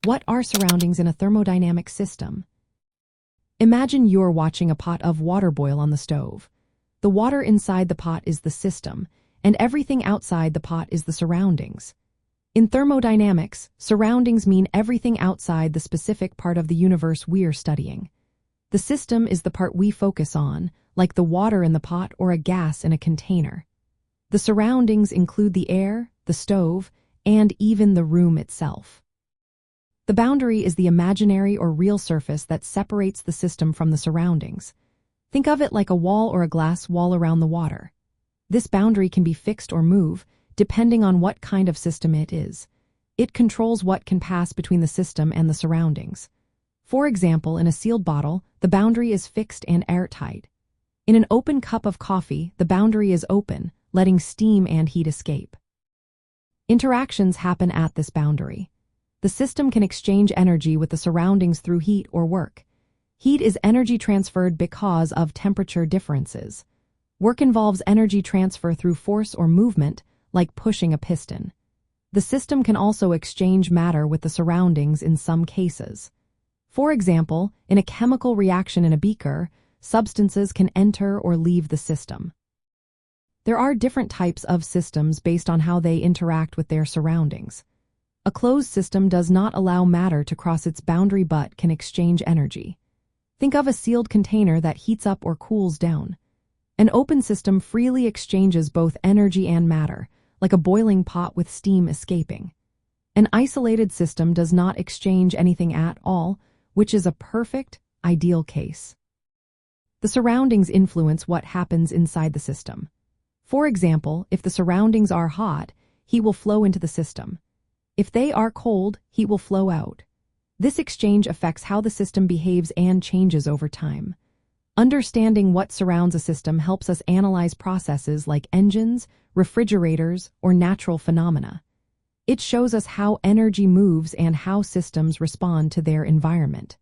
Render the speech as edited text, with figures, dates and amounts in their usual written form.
What are surroundings in a thermodynamic system? Imagine you're watching a pot of water boil on the stove. The water inside the pot is the system, and everything outside the pot is the surroundings. In thermodynamics, surroundings mean everything outside the specific part of the universe we're studying. The system is the part we focus on, like the water in the pot or a gas in a container. The surroundings include the air, the stove, and even the room itself. The boundary is the imaginary or real surface that separates the system from the surroundings. Think of it like a wall or a glass wall around the water. This boundary can be fixed or move, depending on what kind of system it is. It controls what can pass between the system and the surroundings. For example, in a sealed bottle, the boundary is fixed and airtight. In an open cup of coffee, the boundary is open, letting steam and heat escape. Interactions happen at this boundary. The system can exchange energy with the surroundings through heat or work. Heat is energy transferred because of temperature differences. Work involves energy transfer through force or movement, like pushing a piston. The system can also exchange matter with the surroundings in some cases. For example, in a chemical reaction in a beaker, substances can enter or leave the system. There are different types of systems based on how they interact with their surroundings. A closed system does not allow matter to cross its boundary but can exchange energy. Think of a sealed container that heats up or cools down. An open system freely exchanges both energy and matter, like a boiling pot with steam escaping. An isolated system does not exchange anything at all, which is a perfect, ideal case. The surroundings influence what happens inside the system. For example, if the surroundings are hot, heat will flow into the system. If they are cold, heat will flow out. This exchange affects how the system behaves and changes over time. Understanding what surrounds a system helps us analyze processes like engines, refrigerators, or natural phenomena. It shows us how energy moves and how systems respond to their environment.